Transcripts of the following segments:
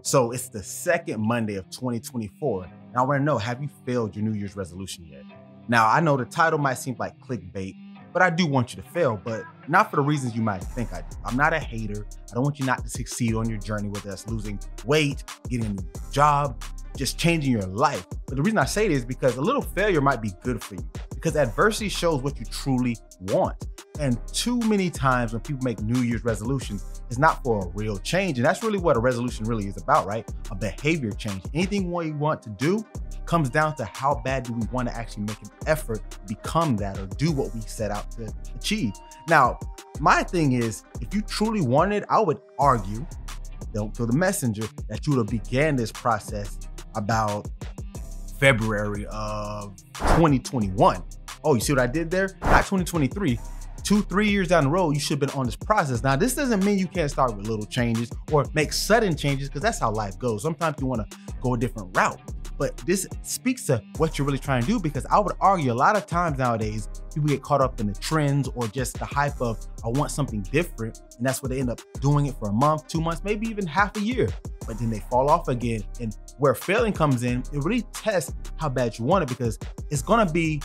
So it's the second Monday of 2024, and I want to know, have you failed your New Year's resolution yet? Now, I know the title might seem like clickbait, but I do want you to fail, but not for the reasons you might think I do. I'm not a hater. I don't want you not to succeed on your journey, whether that's losing weight, getting a new job, just changing your life. But the reason I say this is because a little failure might be good for you, because adversity shows what you truly want. And too many times when people make New Year's resolutions, it's not for a real change. And that's really what a resolution really is about, right? A behavior change. Anything we want to do comes down to how bad do we want to actually make an effort to become that or do what we set out to achieve. Now, my thing is, if you truly wanted, I would argue, don't feel the messenger, that you would have began this process about February of 2021. Oh, you see what I did there? Not 2023. 2-3 years down the road, you should have been on this process. Now, this doesn't mean you can't start with little changes or make sudden changes, because that's how life goes. Sometimes you want to go a different route, but this speaks to what you're really trying to do, because I would argue a lot of times nowadays, people get caught up in the trends or just the hype of, I want something different. And that's where they end up doing it for a month, 2 months, maybe even half a year, but then they fall off again. And where failing comes in, it really tests how bad you want it, because it's going to be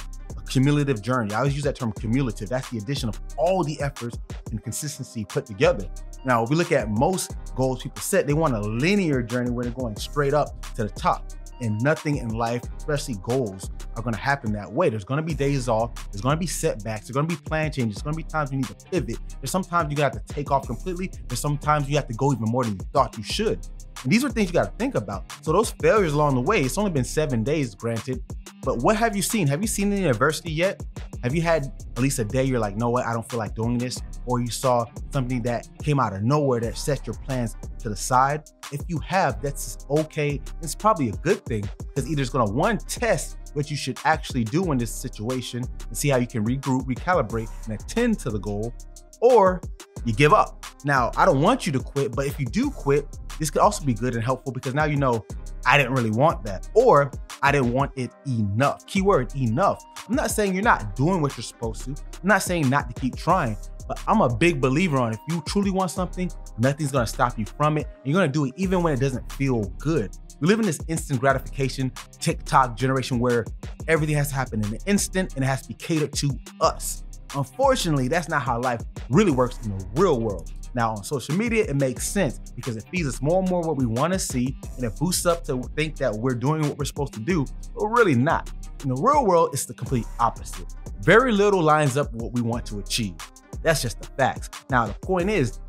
cumulative journey. I always use that term cumulative. That's the addition of all the efforts and consistency put together. Now, if we look at most goals people set, they want a linear journey where they're going straight up to the top. And nothing in life, especially goals, are going to happen that way. There's going to be days off. There's going to be setbacks. There's going to be plan changes. There's going to be times you need to pivot. There's sometimes you got to take off completely. There's sometimes you have to go even more than you thought you should. And these are things you got to think about. So those failures along the way, it's only been 7 days, granted, but what have you seen? Have you seen any adversity yet? Have you had at least a day you're like, no, what, I don't feel like doing this? Or you saw something that came out of nowhere that set your plans to the side? If you have, that's okay. It's probably a good thing, because either it's going to, one, test what you should actually do in this situation and see how you can regroup, recalibrate, and attend to the goal, or you give up. Now, I don't want you to quit, but if you do quit, this could also be good and helpful, because now you know, I didn't really want that, or I didn't want it enough. Keyword, enough. I'm not saying you're not doing what you're supposed to. I'm not saying not to keep trying, but I'm a big believer on, if you truly want something, nothing's gonna stop you from it. And you're gonna do it even when it doesn't feel good. We live in this instant gratification, TikTok generation where everything has to happen in an instant and it has to be catered to us. Unfortunately, that's not how life really works in the real world. Now, on social media, it makes sense because it feeds us more and more what we want to see, and it boosts up to think that we're doing what we're supposed to do, but we're really not. In the real world, it's the complete opposite. Very little lines up with what we want to achieve. That's just the facts. Now, the point is,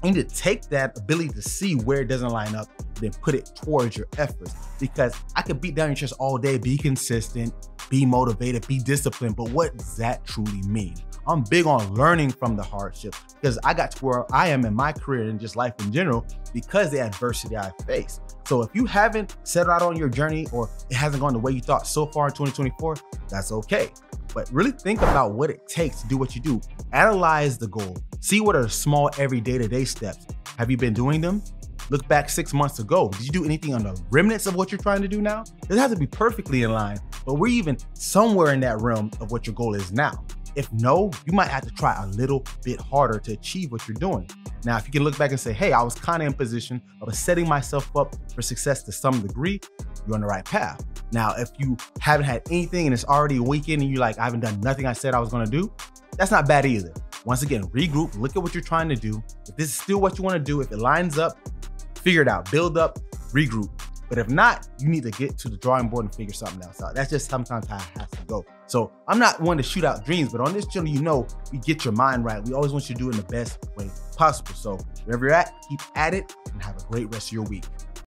you need to take that ability to see where it doesn't line up, then put it towards your efforts. Because I could beat down your chest all day, be consistent, be motivated, be disciplined, but what does that truly mean? I'm big on learning from the hardship, because I got to where I am in my career and just life in general because of the adversity I faced. So if you haven't set out on your journey, or it hasn't gone the way you thought so far in 2024, that's okay. But really think about what it takes to do what you do. Analyze the goal. See what are the small every day-to-day steps. Have you been doing them? Look back 6 months ago. Did you do anything on the remnants of what you're trying to do now? It doesn't have to be perfectly in line, but we're even somewhere in that realm of what your goal is now. If no, you might have to try a little bit harder to achieve what you're doing. Now, if you can look back and say, hey, I was kind of in position of setting myself up for success to some degree, you're on the right path. Now, if you haven't had anything and it's already a weekend and you're like, I haven't done nothing I said I was gonna do, that's not bad either. Once again, regroup, look at what you're trying to do. If this is still what you wanna do, if it lines up, figure it out, build up, regroup. But if not, you need to get to the drawing board and figure something else out. That's just sometimes how it has to go. So I'm not one to shoot out dreams, but on this channel, you know, we get your mind right. We always want you to do it in the best way possible. So wherever you're at, keep at it and have a great rest of your week.